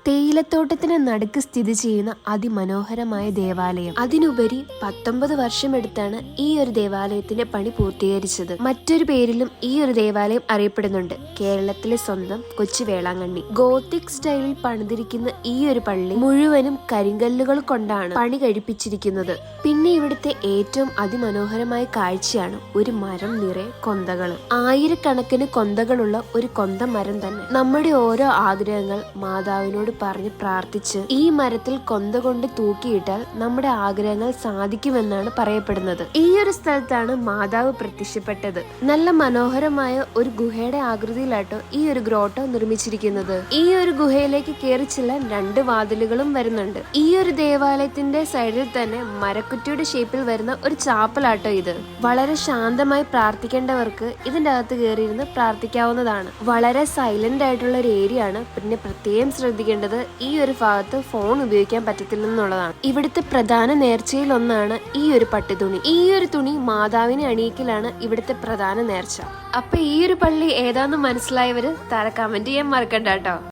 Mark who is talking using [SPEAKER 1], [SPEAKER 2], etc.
[SPEAKER 1] തേയിലത്തോട്ടത്തിന് നടുക്ക് സ്ഥിതി ചെയ്യുന്ന അതിമനോഹരമായ ദേവാലയം. അതിനുപരി 19 വർഷമെടുത്താണ് ഈ ഒരു ദേവാലയത്തിന്റെ പണി പൂർത്തീകരിച്ചത്. മറ്റൊരു പേരിലും ഈ ഒരു ദേവാലയം അറിയപ്പെടുന്നുണ്ട്, കേരളത്തിലെ സ്വന്തം കൊച്ചു വേളാങ്കണ്ണി. ഗോത്തിക് സ്റ്റൈലിൽ പണിതിരിക്കുന്ന ഈ ഒരു പള്ളി മുഴുവനും കരിങ്കല്ലുകൾ കൊണ്ടാണ് പണി കഴിപ്പിച്ചിരിക്കുന്നത്. പിന്നെ ഇവിടുത്തെ ഏറ്റവും അതിമനോഹരമായ കാഴ്ചയാണ് ഒരു മരം നിറയെ കൊന്തകൾ. ആയിരക്കണക്കിന് കൊന്തകളുള്ള ഒരു കൊന്ത മരം തന്നെ. നമ്മുടെ ഓരോ ആഗ്രഹങ്ങൾ മാതാവിനോട് പറഞ്ഞ് പ്രാർത്ഥിച്ച് ഈ മരത്തിൽ കൊന്ത കൊണ്ട് തൂക്കിയിട്ടാൽ നമ്മുടെ ആഗ്രഹങ്ങൾ സാധിക്കുമെന്നാണ് പറയപ്പെടുന്നത്. ഈ ഒരു സ്ഥലത്താണ് മാതാവ് പ്രത്യക്ഷപ്പെട്ടത്. നല്ല മനോഹരമായ ഒരു ഗുഹയുടെ ആകൃതിയിലാട്ടോ ഈ ഒരു ഗ്രോട്ടോ നിർമ്മിച്ചിരിക്കുന്നത്. ഈ ഒരു ഗുഹയിലേക്ക് കയറി ചെല്ലാൻ 2 വാതിലുകളും വരുന്നുണ്ട്. ഈ ഒരു ദേവാലയത്തിന്റെ സൈഡിൽ തന്നെ മരക്കുറ്റിയുടെ ഷേപ്പിൽ വരുന്ന ഒരു ചാപ്പലാട്ടോ ഇത്. വളരെ ശാന്തമായി പ്രാർത്ഥിക്കേണ്ടവർക്ക് ഇതിന്റെ അകത്ത് കയറിയിരുന്ന് പ്രാർത്ഥിക്കാവുന്നതാണ്. വളരെ സൈലന്റ് ആയിട്ടുള്ള ഒരു ഏരിയ ആണ്. പിന്നെ പ്രത്യേകം ശ്രദ്ധിക്കേണ്ടത് ഈ ഒരു ഭാഗത്ത് ഫോൺ ഉപയോഗിക്കാൻ പറ്റത്തില്ലെന്നുള്ളതാണ്. ഇവിടുത്തെ പ്രധാന നേർച്ചയിൽ ഒന്നാണ് ഈ ഒരു പട്ടുതുണി. ഈ ഒരു തുണി മാതാവിനെ അണിയിക്കലാണ് ഇവിടുത്തെ പ്രധാന നേർച്ച. അപ്പൊ ഈ ഒരു പള്ളി ഏതാന്ന് മനസ്സിലായവര് താഴെ കമന്റ് ചെയ്യാൻ മറക്കണ്ട കേട്ടോ.